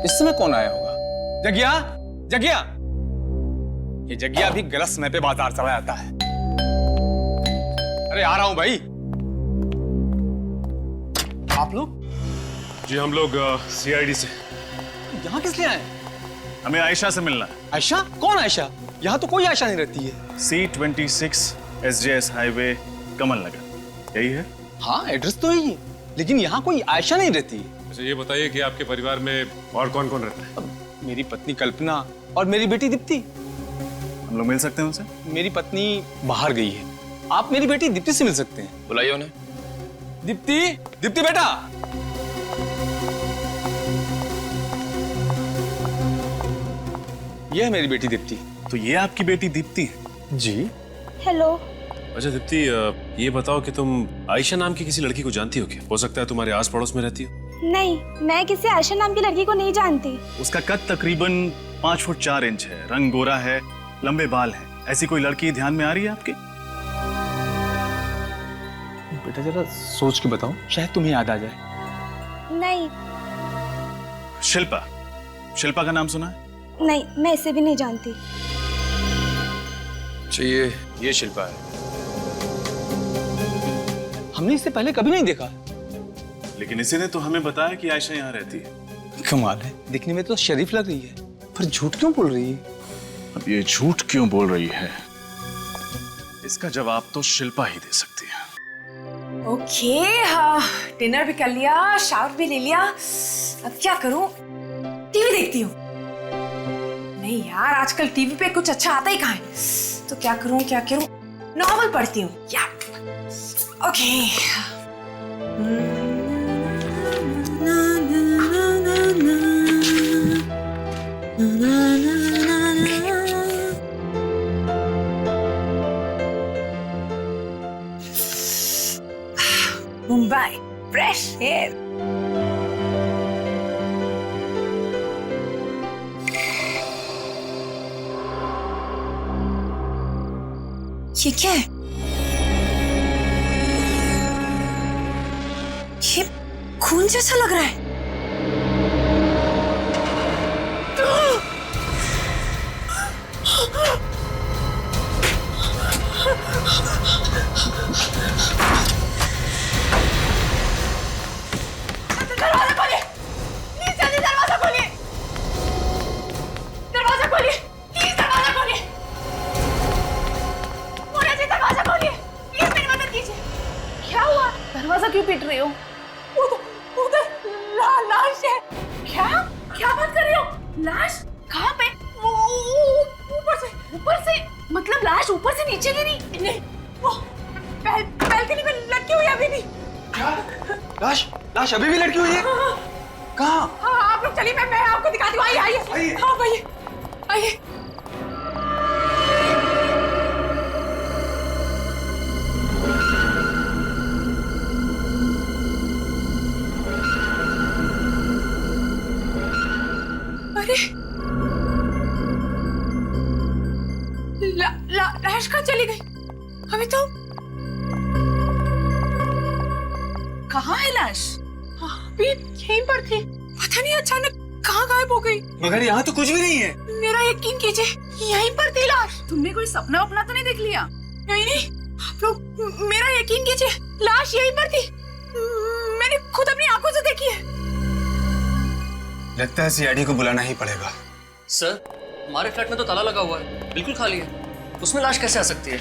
इस समय कौन आया होगा? जगिया, जगिया। ये जगिया भी गलत समय पे बाजार चला जाता है। अरे आ रहा हूं भाई। आप लोग? जी हम लोग सीआईडी से। यहाँ किस लिए आए? हमें आयशा से मिलना है। आयशा? कौन आयशा? यहाँ तो कोई आयशा नहीं रहती है। C26 SJS हाईवे कमल नगर, यही है? हाँ एड्रेस तो यही है, लेकिन यहाँ कोई आयशा नहीं रहती है। अच्छा ये बताइए कि आपके परिवार में और कौन कौन रहता है? मेरी पत्नी कल्पना और मेरी बेटी दीप्ति। हम लोग मिल सकते हैं उनसे? मेरी पत्नी बाहर गई है, आप मेरी बेटी दीप्ति से मिल सकते हैं। बुलाइए उन्हें। दीप्ति, दीप्ति बेटा। यह है मेरी बेटी दीप्ति। तो ये आपकी बेटी दीप्ति है? जी। हेलो। अच्छा दीप्ति, ये बताओ कि तुम आयशा नाम की किसी लड़की को जानती हो क्या? हो सकता है तुम्हारे आस पड़ोस में रहती हो। नहीं, मैं किसी आयशा नाम की लड़की को नहीं जानती। उसका कद तकरीबन 5 फुट 4 इंच है, रंग गोरा है, लंबे बाल हैं। ऐसी कोई लड़की ध्यान में आ रही है आपके? बेटा जरा सोच के बताओ, शायद तुम्हें याद आ जाए। नहीं। शिल्पा, शिल्पा का नाम सुना है? नहीं, मैं इसे भी नहीं जानती। चाहिए, ये शिल्पा है। हमने इससे पहले कभी नहीं देखा। लेकिन इसी ने तो हमें बताया कि आयशा यहाँ रहती है। कमाल है, दिखने में तो शरीफ लग रही है, पर झूठ क्यों बोल रही है? अब ये झूठ क्यों बोल रही है, इसका जवाब तो शिल्पा ही दे सकती है। ओके, हाँ, डिनर भी कर लिया, शावर भी ले लिया। अब क्या करूं? टीवी देखती हूँ। नहीं यार, आजकल टीवी पे कुछ अच्छा आता ही कहाँ है। तो क्या करूं, क्या करूं? नॉवल पढ़ती हूँ। या ओके। Mumbai fresh air. ये क्या है? ये खून जैसा लग रहा है। दरवाजा खोलिए, प्लीज जल्दी दरवाजा खोलिए। दरवाजा खोलिए, प्लीज दरवाजा खोलिए। मोना जी दरवाजा खोलिए, प्लीज मेरी मदद कीजिए। क्या हुआ? दरवाजा क्यों पीट रही हो? उधर लाश है। क्या क्या बात कर रही हो? लाश कहाँ पे? ऊपर से मतलब लाश ऊपर से नीचे गिरी? नहीं, वो बैल्कनी में लटकी हुई अभी भी। लाश, लाश अभी भी लटकी हुई है? कहाँ? हाँ, आप लोग चलिए, मैं आपको दिखाती हूँ। आइए आइए। हाँ आइए आइए। अरे लाश कहाँ चली गई? अभी तो कहाँ है लाश? अभी यहीं पर थी, पता नहीं अचानक कहाँ गायब हो गई। मगर यहाँ तो कुछ भी नहीं है। मेरा यकीन कीजिए, यहीं पर थी लाश। तुमने कोई सपना वपना तो नहीं देख लिया? नहीं नहीं, आप लोग मेरा यकीन कीजिए, लाश यहीं पर थी। मैंने खुद अपनी आंखों से देखी है। लगता है सीआईडी को बुलाना ही पड़ेगा। सर, हमारे फ्लैट में तो ताला लगा हुआ है, बिल्कुल खाली है। उसमें लाश कैसे आ सकती है?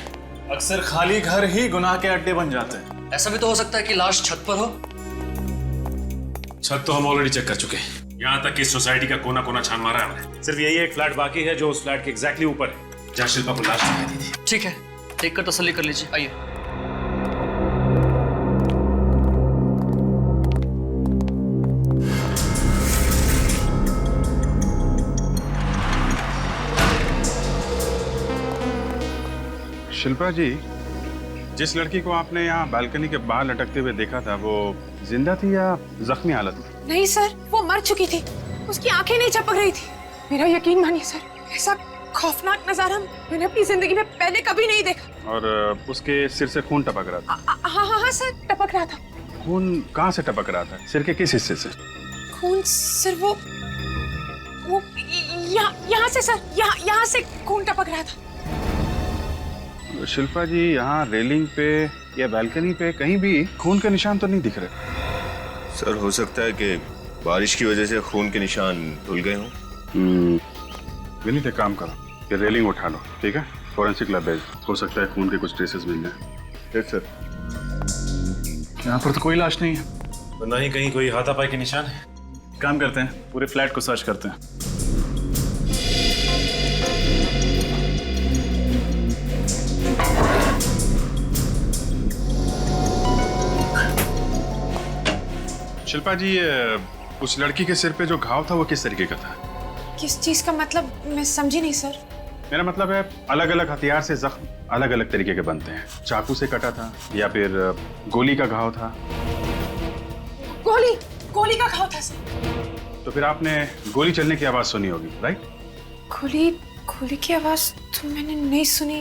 अक्सर खाली घर ही गुनाह के अड्डे बन जाते हैं। ऐसा भी तो हो सकता है कि लाश छत पर हो। छत तो हम ऑलरेडी चेक कर चुके हैं। यहाँ तक कि सोसाइटी का कोना कोना छान मारा है हमने। सिर्फ यही एक फ्लैट बाकी है जो उस फ्लैट के एग्जैक्टली ऊपर है जहाँ शिल्पा को लाश दिखाई दी थी। ठीक है, देख कर तसल्ली कर लीजिए। आइए। शिल्पा जी, जिस लड़की को आपने यहाँ बालकनी के बाहर लटकते हुए देखा था, वो जिंदा थी या जख्मी हालत में? नहीं सर, वो मर चुकी थी। उसकी आंखें नहीं झपक रही थी। मेरा यकीन मानिए सर, ऐसा खौफनाक नजारा मैंने अपनी जिंदगी में पहले कभी नहीं देखा। और उसके सिर से खून टपक रहा था? हाँ हाँ हाँ सर, टपक रहा था। खून कहाँ से टपक रहा था? सिर के किस हिस्से से? खून सिर वो वो यहाँ से सर, यहाँ से खून टपक रहा था। शिल्पा जी, यहाँ रेलिंग पे या बालकनी पे कहीं भी खून के निशान तो नहीं दिख रहे। सर हो सकता है कि बारिश की वजह से खून के निशान धुल गए हों। विनीत, एक काम करो, ये रेलिंग उठा लो, ठीक है? फॉरेंसिक लैब भेज, हो सकता है खून के कुछ ट्रेसेस मिल जाए। Yes sir. यहाँ पर तो कोई लाश नहीं है। तो ना ही कहीं कोई हाथापाई के निशान है। काम करते हैं, पूरे फ्लैट को सर्च करते हैं। शिल्पा जी, उस लड़की के सिर पे जो घाव था वो किस तरीके का था? किस चीज का मतलब, मैं समझी नहीं सर। मेरा मतलब है, अलग अलग हथियार से जख्म अलग अलग तरीके के बनते हैं। चाकू से कटा था या फिर गोली का घाव था? गोली का घाव था सर। तो फिर आपने गोली चलने की आवाज सुनी होगी, राइट? गोली की आवाज तो मैंने नहीं सुनी।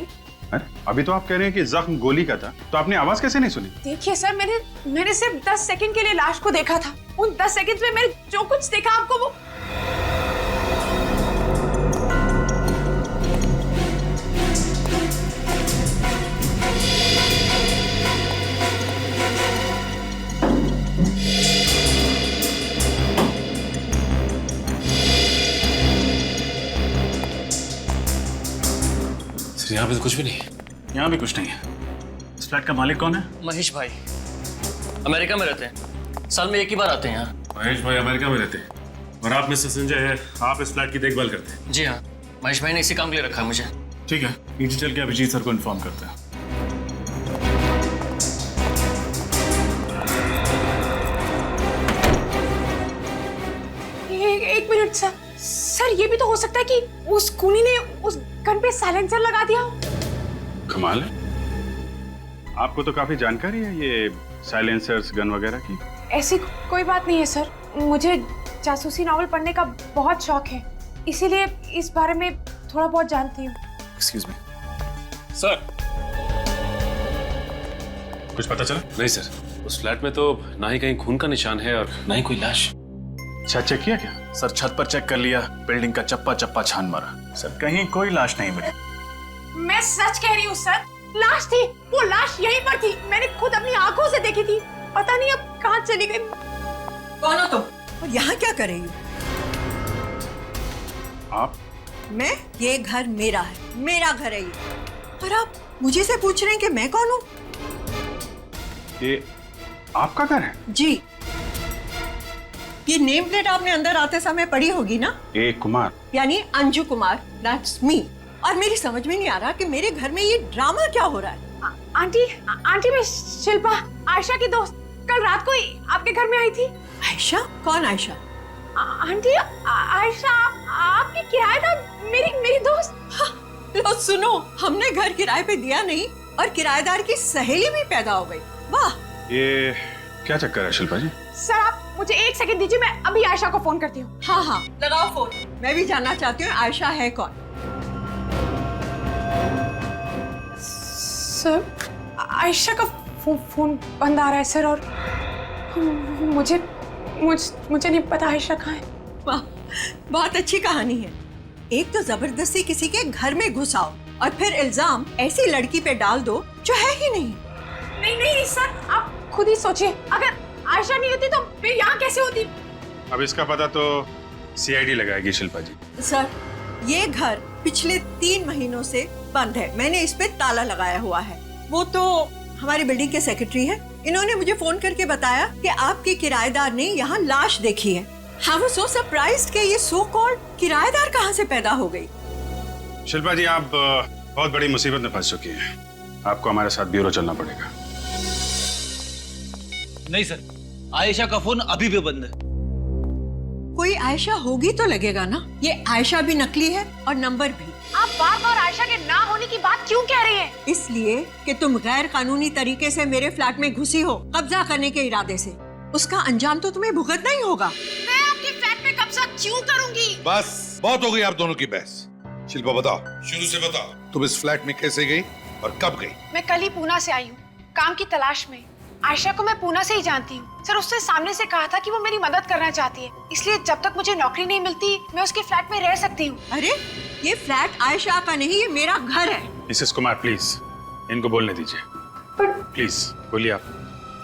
अरे, अभी तो आप कह रहे हैं कि जख्म गोली का था, तो आपने आवाज कैसे नहीं सुनी? देखिए सर, मैंने सिर्फ 10 सेकंड के लिए लाश को देखा था। उन 10 सेकंड में मैंने जो कुछ देखा आपको वो यहाँ पे तो कुछ भी नहीं है। यहाँ भी कुछ नहीं है। इस फ्लैट का मालिक कौन है? महेश भाई अमेरिका में रहते हैं, साल में एक ही बार आते हैं यहाँ। महेश भाई अमेरिका में रहते हैं और आप मिस्टर संजय है, आप इस फ्लैट की देखभाल करते हैं। जी हाँ, महेश भाई ने इसी काम के लिए रखा है मुझे। ठीक है, नीचे चल के अभिजीत सर को इन्फॉर्म करते हैं। एक मिनट सर, ये भी तो हो सकता है कि उस खूनी ने उस गन पे साइलेंसर लगा दिया हो। कमाल है, आपको तो काफी जानकारी है ये साइलेंसर्स, गन वगैरह की। ऐसी कोई बात नहीं है सर, मुझे जासूसी नॉवल पढ़ने का बहुत शौक है, इसीलिए इस बारे में थोड़ा बहुत जानती हूँ। एक्सक्यूज मी सर, कुछ पता चला? नहीं सर, उस फ्लैट में तो ना ही कहीं खून का निशान है और ना ही कोई लाश। छत चेक किया क्या? सर छत पर चेक कर लिया, बिल्डिंग का चप्पा चप्पा छान मारा, सर कहीं कोई लाश नहीं मिली। मैं सच कह रही हूँ सर, लाश थी, वो लाश यहीं पर थी, मैंने खुद अपनी आंखों से देखी थी। पता नहीं अब कहाँ चली गई। कौन हो तुम और यहाँ क्या कर रही हो? आप? मैं? ये घर मेरा है, मेरा घर है ये। और आप मुझे से पूछ रहे हैं कि मैं कौन हूँ? ये आपका घर है? जी। ये नेम प्लेट आपने अंदर आते समय पढ़ी होगी ना? ए कुमार, यानी अंजू कुमार, दैट्स मी। और मेरी समझ में नहीं आ रहा कि मेरे घर में ये ड्रामा क्या हो रहा है। आंटी मैं शिल्पा, आयशा की दोस्त, कल रात को ही आपके घर में आई थी। आयशा? कौन आयशा? आंटी आयशा आपकी किराएदार, मेरी दोस्त। लो सुनो, हमने घर किराए पे दिया नहीं और किराएदार की सहेली भी पैदा हो गई। वाह, ये क्या चक्कर है शिल्पा जी? सर आप मुझे 1 सेकंड दीजिए, मैं अभी आयशा को फोन करती हूँ। हाँ हाँ लगाओ फोन, मैं भी जानना चाहती हूँ आयशा है कौन। सर आयशा का फोन बंद आ रहा है सर, और मुझे नहीं पता आयशा कहाँ है। वाह, बहुत अच्छी कहानी है। एक तो जबरदस्ती किसी के घर में घुस आओ और फिर इल्जाम ऐसी लड़की पे डाल दो जो है ही नहीं। नहीं सर, आप खुद ही सोचिए, अगर आयशा नहीं होती तो मैं यहाँ कैसे होती? अब इसका पता तो सीआईडी लगाएगी शिल्पा जी। सर ये घर पिछले 3 महीनों से बंद है, मैंने इस पे ताला लगाया हुआ है। वो तो हमारी बिल्डिंग के सेक्रेटरी है, इन्होंने मुझे फोन करके बताया कि आपके किराएदार ने यहाँ लाश देखी है। I was so surprised कि ये सो कॉल्ड किराएदार कहाँ से पैदा हो गई। शिल्पा जी, आप बहुत बड़ी मुसीबत में फंस चुकी हैं, आपको हमारे साथ ब्यूरो चलना पड़ेगा। नहीं सर, आयशा का फोन अभी भी बंद है। कोई आयशा होगी तो लगेगा ना, ये आयशा भी नकली है और नंबर भी। आप बार-बार आयशा के ना होने की बात क्यों कह रही हैं? इसलिए कि तुम गैर कानूनी तरीके से मेरे फ्लैट में घुसी हो, कब्जा करने के इरादे से। उसका अंजाम तो तुम्हें भुगतना ही होगा। मैं आपके फ्लैट में कब्जा क्यों करूंगी? बस बहुत हो गई आप दोनों की बहस। शिल्पा बताओ, शुरू से बताओ, तुम इस फ्लैट में कैसे गई और कब गई? मैं कल ही पूना से आई हूँ, काम की तलाश में। आयशा को मैं पूना से ही जानती हूँ सर। उसने सामने से कहा था कि वो मेरी मदद करना चाहती है, इसलिए जब तक मुझे नौकरी नहीं मिलती मैं उसके फ्लैट में रह सकती हूँ। अरे ये फ्लैट आयशा का नहीं, ये मेरा घर है। मिसेस कुमार प्लीज इनको बोलने दीजिए। प्लीज बोलिए आप।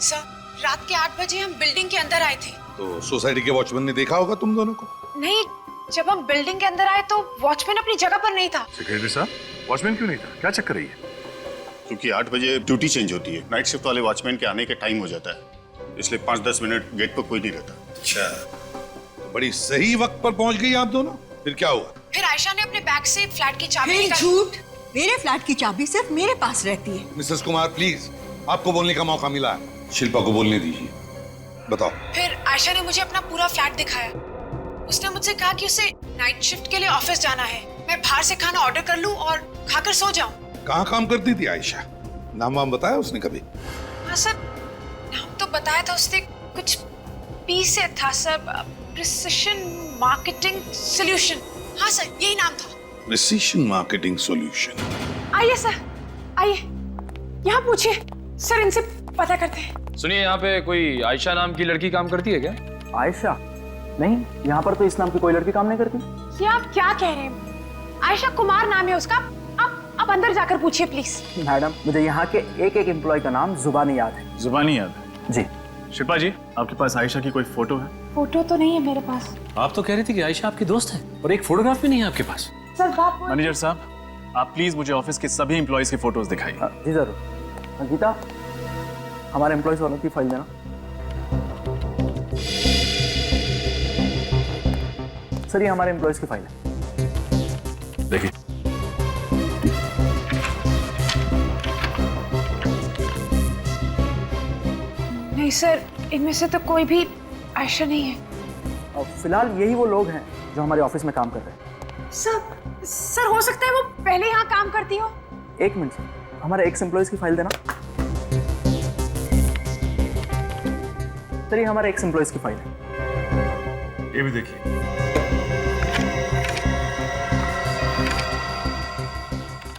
सर रात के 8 बजे हम बिल्डिंग के अंदर आए थे। तो सोसाइटी के वॉचमैन ने देखा होगा तुम दोनों को। नहीं, जब हम बिल्डिंग के अंदर आए तो वॉचमैन अपनी जगह पर नहीं था। सेक्रेटरी साहब, वॉचमैन क्यों नहीं था? क्या चक्कर है ये? क्योंकि 8 बजे ड्यूटी चेंज होती है, नाइट शिफ्ट वाले वॉचमैन के आने का टाइम हो जाता है, इसलिए 5-10 मिनट गेट पर कोई नहीं रहता। अच्छा, तो बड़ी सही वक्त पर पहुंच गई आप दोनों। फिर क्या हुआ? फिर आयशा ने अपने बैग से फ्लैट की चाबी फिर निकाली। झूठ, मेरे फ्लैट की चाबी सिर्फ मेरे पास रहती है। मिसेस कुमार प्लीज, आपको बोलने का मौका मिला है, शिल्पा को बोलने दीजिए। बताओ। फिर आयशा ने मुझे अपना पूरा फ्लैट दिखाया। उसने मुझसे कहा कि उसे नाइट शिफ्ट के लिए ऑफिस जाना है, मैं बाहर से खाना ऑर्डर कर लूं और खाकर सो जाऊं। कहाँ काम करती थी आयशा? नाम वाम बताया उसने कभी? हाँ सर, नाम तो बताया था उसने, कुछ पी से था सर, प्रिसिशन मार्केटिंग सॉल्यूशन। हाँ सर, यही नाम था। Precision marketing solution. आइए सर, आइए यहाँ पूछिए सर, इनसे पता करते हैं। सुनिए, यहाँ पे कोई आयशा नाम की लड़की काम करती है क्या? आयशा? नहीं, यहाँ पर तो इस नाम की कोई लड़की काम नहीं करती। ये आप क्या कह रहे हैं? आयशा कुमार नाम है उसका। आप अंदर जाकर पूछिए प्लीज। मैडम, मुझे यहाँ के एक एक एम्प्लॉय का नाम जुबानी याद है। जुबानी याद है? जी। शिल्पा जी, आपके पास आयशा की कोई फोटो है? फोटो तो नहीं है मेरे पास। आप तो कह रही थी कि आयशा आपकी दोस्त है और एक फोटोग्राफ भी नहीं है आपके पास। सर बात मैनेजर साहब, आप प्लीज मुझे ऑफिस के सभी एम्प्लॉयज की फोटोज दिखाइए। जी जरूर। गीता, हमारे एम्प्लॉयज वालों की फाइल देना। सर, ये हमारे एम्प्लॉयज की फाइल है। देखिए। नहीं सर, इनमें से तो कोई भी आयशा नहीं है। और फिलहाल यही वो लोग हैं जो हमारे ऑफिस में काम कर रहे हैं। सर हो सकता है वो पहले यहाँ काम करती हो। एक मिनट सर, हमारे एक्स एम्प्लॉयज की फाइल देना। सर, ये हमारे एक्स एम्प्लॉयज की फाइल है। ये भी देखिए।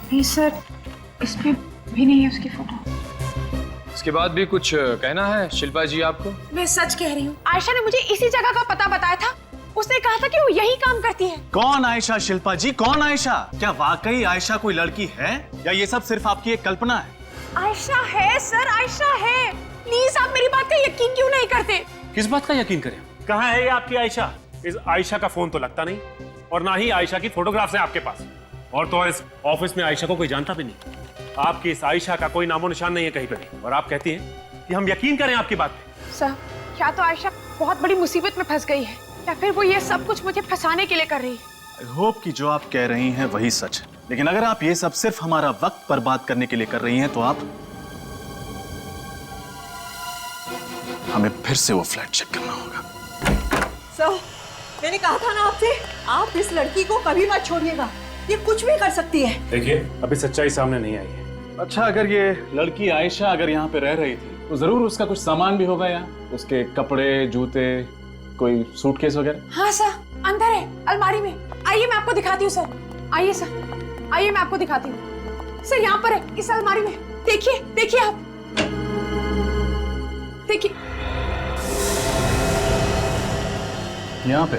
नहीं सर, इसमें भी नहीं है उसकी फोटो। इसके बाद भी कुछ कहना है शिल्पा जी आपको? मैं सच कह रही हूँ, आयशा ने मुझे इसी जगह का पता बताया था। उसने कहा था कि वो यही काम करती है। कौन आयशा? शिल्पा जी, कौन आयशा? क्या वाकई आयशा कोई लड़की है या ये सब सिर्फ आपकी एक कल्पना है? आयशा है सर, आयशा है। प्लीज आप मेरी बात का यकीन क्यों नहीं करते? किस बात का यकीन करें? कहाँ है ये आपकी आयशा? इस आयशा का फोन तो लगता नहीं और ना ही आयशा की फोटोग्राफ्स हैं आपके पास, और तो इस ऑफिस में आयशा को कोई जानता भी नहीं। आपकी इस आयशा का कोई नामो निशान नहीं है कहीं पे भी, और आप कहती हैं कि हम यकीन करें आपकी बात पे। सर, या तो आयशा बहुत बड़ी मुसीबत में फंस गई है या फिर वो ये सब कुछ मुझे फंसाने के लिए कर रही है। आई होप कि जो आप कह रही हैं वही सच है, लेकिन अगर आप ये सब सिर्फ हमारा वक्त बर्बाद करने के लिए कर रही हैं तो आप हमें फिर से वो फ्लैट चेक करना होगा। सर, मैंने कहा था ना आपसे, आप इस लड़की को कभी मत छोड़िएगा, ये कुछ भी कर सकती है। देखिए, अभी सच्चाई सामने नहीं आई है। अच्छा, अगर ये लड़की आयशा अगर यहाँ पे रह रही थी तो जरूर उसका कुछ सामान भी होगा यहाँ, उसके कपड़े, जूते, कोई सूटकेस वगैरह। हाँ सर, अंदर है अलमारी में। आइए मैं आपको दिखाती हूँ सर। आइए सर, आइए मैं आपको दिखाती हूँ। सर यहाँ पर है, इस अलमारी में। देखिए, देखिए आप, देखिए यहाँ पे।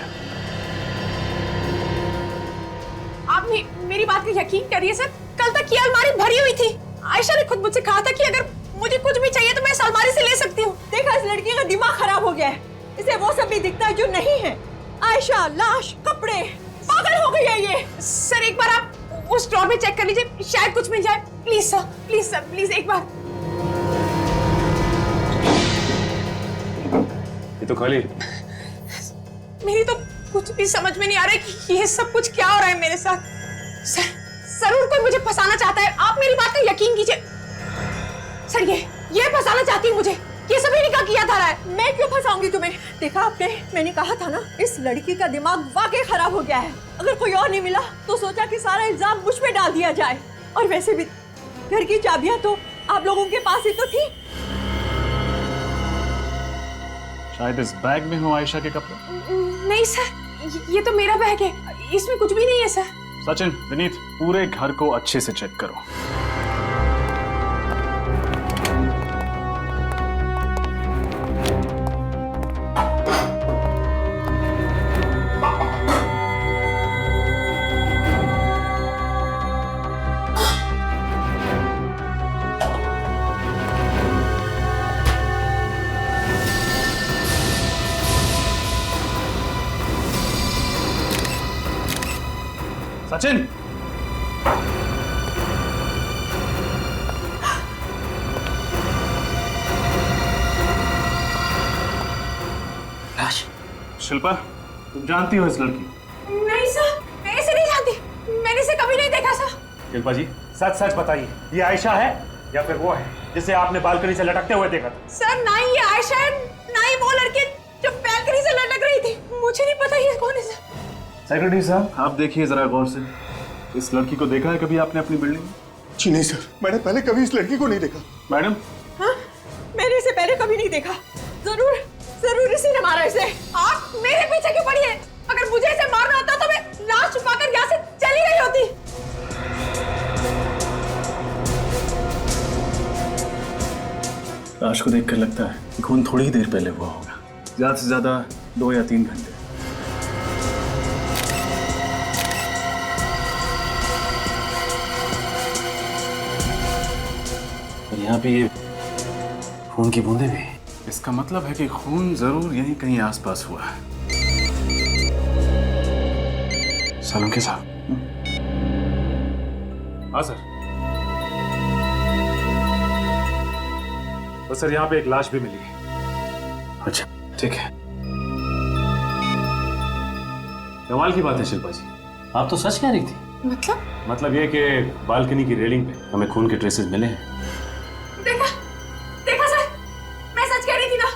आप मेरी बात का यकीन करिए सर, कल तक ये अलमारी भरी हुई थी। आयशा ने खुद मुझसे कहा था कि अगर मुझे कुछ भी चाहिए तो मैं इस अलमारी से ले सकती हूँ। देखा, इस लड़की का दिमाग खराब हो गया है, इसे वो सब भी दिखता है जो नहीं है। आयशा, लाश, कपड़े, पागल हो गई है ये। सर एक बार आप उस ड्रॉर में चेक कर लीजिए, शायद कुछ मिल जाए। Please sir, please sir, please एक बार। ये तो खाली। मेरी तो कुछ भी समझ में नहीं आ रहा है कि ये सब कुछ क्या हो रहा है मेरे साथ। सर, जरूर कोई मुझे फंसाना चाहता है, आप मेरी बात का यकीन कीजिए। सर ये फंसाना चाहती है मुझे, ये सभी ने क्या किया था रहा है। मैं क्यों फंसाऊंगी तुम्हें? देखा आपने, मैंने कहा था ना, इस लड़की का दिमाग वाकई खराब हो गया है। अगर कोई और नहीं मिला तो सोचा कि सारा इल्जाम मुझ पे डाल दिया जाए, और वैसे भी घर की चाबियां तो आप लोगों के पास ही तो थी। शायद इस बैग में हो आयशा के कपड़े। नहीं सर, ये तो मेरा बैग है, इसमें कुछ भी नहीं है सर। सचिन, विनीत, पूरे घर को अच्छे से चेक करो। सचिन, शिल्पा, तुम जानती हो इस लड़की को? नहीं सर, मैं इसे नहीं जानती। मैंने इसे कभी नहीं देखा सर। शिल्पा जी, सच सच बताइए, ये आयशा है या फिर वो है जिसे आपने बालकनी से लटकते हुए देखा था? सर ना ही ये आयशा है, ना ही वो लड़की जो बैल्कनी से लटक रही थी। मुझे नहीं पता ये कौन है सर। सेक्रेटरी साहब, आप देखिए जरा गौर से, इस लड़की को देखा है कभी आपने अपनी बिल्डिंग में? जी नहीं सर, मैंने पहले कभी इस लड़की को नहीं देखा। मैडम? हाँ, मैंने इसे पहले कभी नहीं देखा। जरूर जरूर इसी ने मारा इसे। आप मेरे पीछे क्यों पड़ी है? अगर मुझे इसे मारना होता तो मैं लाश छुपाकर यहाँ से चली गई होती। लाश को देखकर लगता है कि खून थोड़ी ही देर पहले हुआ होगा, ज्यादा से ज्यादा 2 या 3 घंटे। और यहाँ पे ये खून की बूंदें भी। इसका मतलब है कि खून जरूर यहीं कहीं आसपास हुआ है। सालुंके साहब। हाँ सर। तो सर यहाँ पे एक लाश भी मिली है। अच्छा, ठीक है। कमाल की बात है शिल्पा जी, आप तो सच कह रही थी। मतलब ये कि बालकनी की रेलिंग पे हमें खून के ट्रेसेस मिले हैं। देखा सर, मैं सच कह रही थी ना,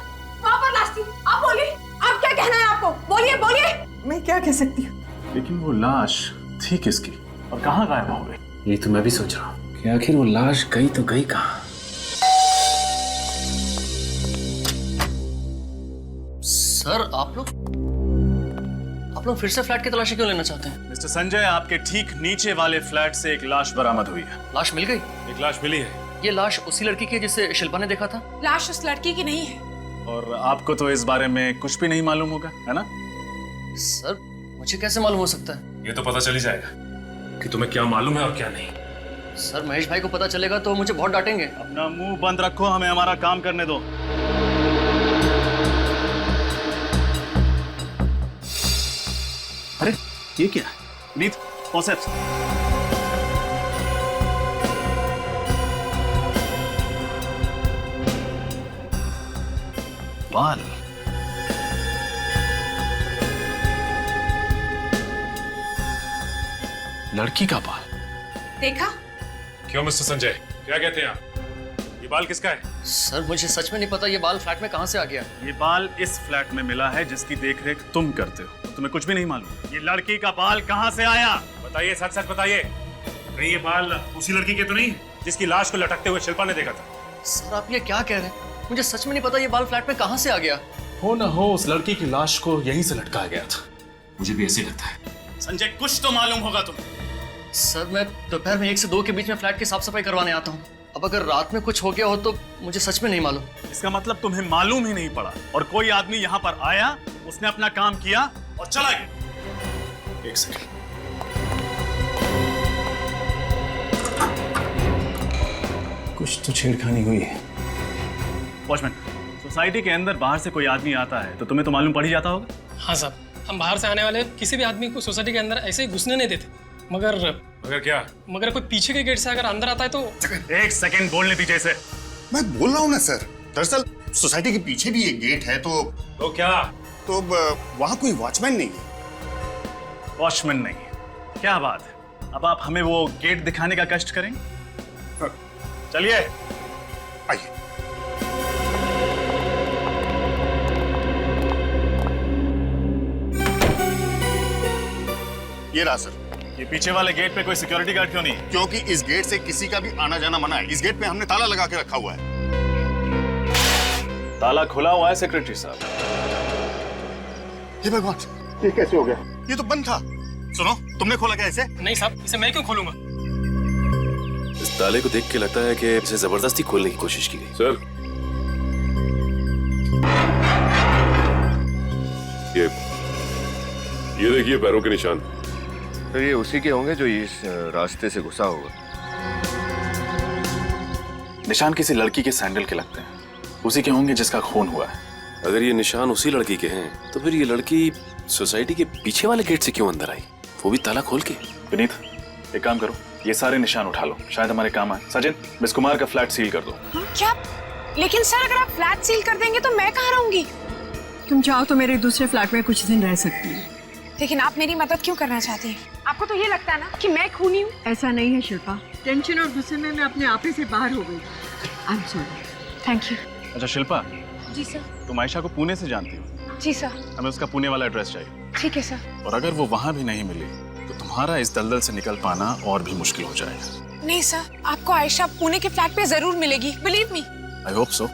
वहाँ पर लाश थी। आप बोलिए, आप क्या कहना है आपको? बोलिए बोलिए। मैं क्या कह सकती हूँ? लेकिन वो लाश थी किसकी और कहाँ गायब हो गई? ये तो मैं भी सोच रहा हूँ कि आखिर वो लाश गई तो गई कहाँ। सर आप लोग फिर से फ्लैट की तलाशी क्यों लेना चाहते हैं? मिस्टर संजय, आपके ठीक नीचे वाले फ्लैट से एक लाश बरामद हुई है। लाश मिल गई? एक लाश मिली है। ये लाश उसी लड़की की है जिसे शिल्पा ने देखा था? लाश उस लड़की की नहीं है। और आपको तो इस बारे में कुछ भी नहीं मालूम होगा, है ना? सर मुझे कैसे मालूम हो सकता है? ये तो पता चल ही जाएगा कि तुम्हें क्या मालूम है और क्या नहीं। सर महेश भाई को पता चलेगा तो मुझे बहुत डांटेंगे। अपना मुंह बंद रखो, हमें हमारा काम करने दो। अरे ये क्या है? नीत, कॉन्सेप्ट। बाल। लड़की का बाल। देखा? क्यों मिस्टर संजय, क्या कहते हैं आप? ये बाल किसका है? सर मुझे सच में नहीं पता ये बाल फ्लैट में कहाँ से आ गया। ये बाल इस फ्लैट में मिला है जिसकी देखरेख तुम करते हो। तुम्हें कुछ भी नहीं मालूम। ये लड़की का बाल कहाँ से आया? बताइए, सच सच बताइए। नहीं ये बाल उसी लड़की के तो नहीं जिसकी लाश को लटकते हुए शिल्पा ने देखा था? सर आप ये क्या कह रहे हैं? मुझे सच में नहीं पता ये बाल फ्लैट में कहाँ से आ गया। हो ना हो, उस लड़की की लाश को यहीं से लटकाया गया था। मुझे भी ऐसे लगता है। संजय, कुछ तो मालूम होगा तुम्हें। सर मैं दोपहर में 1 से 2 के बीच में फ्लैट की साफ सफाई करवाने आता हूँ। अब अगर रात में कुछ हो गया हो तो मुझे सच में नहीं मालूम। इसका मतलब तुम्हें मालूम ही नहीं पड़ा और कोई आदमी यहाँ पर आया, उसने अपना काम किया और चला गया। एक सेकंड। कुछ तो छेड़खानी हुई है। वॉचमैन, सोसाइटी के अंदर बाहर से कोई आदमी आता है तो तुम्हें तो मालूम पड़ ही जाता होगा। हाँ साहब, हम बाहर से आने वाले किसी भी आदमी को सोसाइटी के अंदर ऐसे ही घुसने नहीं देते। मगर क्या? मगर कोई पीछे के गेट से अगर अंदर आता है तो। एक सेकंड बोलने दीजिए इसे। मैं बोल रहा हूँ ना सर, दरअसल सोसाइटी के पीछे भी एक गेट है तो क्या? तो वहाँ कोई वॉचमैन नहीं है। वॉचमैन नहीं है? क्या बात है। अब आप हमें वो गेट दिखाने का कष्ट करेंगे? चलिए आइए। ये रहा सर। ये पीछे वाले गेट पे कोई सिक्योरिटी गार्ड क्यों नहीं है? क्योंकि इस गेट से किसी का भी आना जाना मना है। इस गेट पे हमने ताला लगा के रखा हुआ है। ताला खुला हुआ है सेक्रेटरी साहब। हे भगवान, ये कैसे हो गया? ये तो बंद था। सुनो, तुमने खोला क्या इसे? नहीं साहब, इसे मैं क्यों खोलूंगा? इस ताले को देख के लगता है कि इसे जबरदस्ती खोलने की कोशिश की गई। सर, ये देखिए पैरों के निशान। तो ये उसी के होंगे जो इस रास्ते से घुसा होगा। निशान किसी लड़की के सैंडल के लगते हैं, उसी के होंगे जिसका खून हुआ है। अगर ये निशान उसी लड़की के हैं तो फिर ये लड़की सोसाइटी के पीछे वाले गेट से क्यों अंदर आई? वो भी ताला खोल के? विनीत, एक काम करो, ये सारे निशान उठा लो, शायद हमारे काम आए। सचिन, मिस कुमार का फ्लैट सील कर दो। क्या? लेकिन सर अगर आप फ्लैट सील कर देंगे तो मैं कहाँ रहूंगी? तुम चाहो तो मेरे दूसरे फ्लैट में कुछ दिन रह सकती है। लेकिन आप मेरी मदद क्यों करना चाहती हैं? आपको तो ये लगता है ना कि मैं खूनी हूँ? ऐसा नहीं है शिल्पा, टेंशन और गुस्से में मैं अपने आप ही से बाहर हो गई। I am sorry. Thank you. अच्छा शिल्पा, जी सर। तुम आयशा को पुणे से जानती हो? जी सर। हमें उसका पुणे वाला एड्रेस चाहिए। ठीक है सर। और अगर वो वहां भी नहीं मिली तो तुम्हारा इस दलदल से निकल पाना और भी मुश्किल हो जाएगा। नहीं सर, आपको आयशा पुणे के फ्लैट पे जरूर मिलेगी, believe me. I hope so.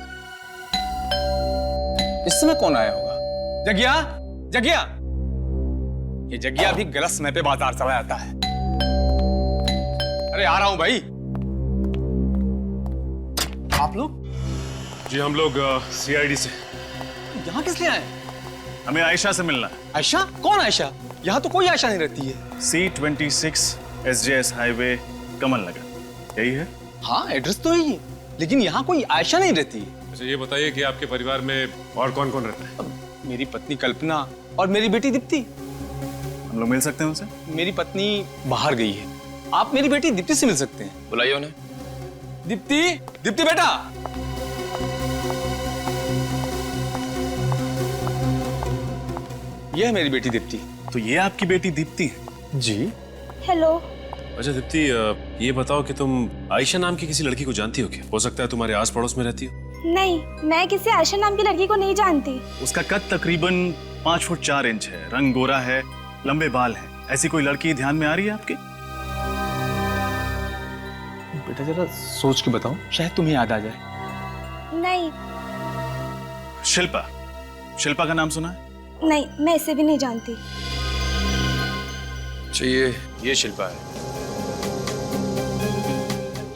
इस समय कौन आया होगा? जगिया, जगिया। ये जगिया भी गलत समय पे बाजार चला जाता है। अरे आ रहा हूं भाई। आप लोग? जी हम लोग सीआईडी से। यहाँ किस लिए आए? हमें आयशा से मिलना है। आयशा? कौन आयशा? यहाँ तो कोई आयशा नहीं रहती है। C26 SJS हाईवे, कमल नगर, यही है? हाँ एड्रेस तो यही है, लेकिन यहाँ कोई आयशा नहीं रहती है। अच्छा ये बताइए कि आपके परिवार में और कौन कौन रहता है? मेरी पत्नी कल्पना और मेरी बेटी दीप्ति। हम लोग मिल सकते हैं उनसे? मेरी पत्नी बाहर गई है, आप मेरी बेटी दीप्ति से मिल सकते हैं। बुलाइए उन्हें। दीप्ति, दीप्ति बेटा। यह है मेरी बेटी दीप्ति। तो ये आपकी बेटी दीप्ति है? जी। हेलो। अच्छा दीप्ति, ये बताओ कि तुम आयशा नाम की किसी लड़की को जानती हो क्या? हो सकता है तुम्हारे आस पड़ोस में रहती हो। नहीं, मैं किसी आयशा नाम की लड़की को नहीं जानती। उसका कद तकरीबन 5 फुट 4 इंच है, रंग गोरा है, लंबे बाल हैं। ऐसी कोई लड़की ध्यान में आ रही है आपके? बेटा जरा सोच के बताओ, शायद तुम्हें याद आ जाए। नहीं। शिल्पा, शिल्पा का नाम सुना है? नहीं, मैं इसे भी नहीं जानती। चाहिए, ये शिल्पा है।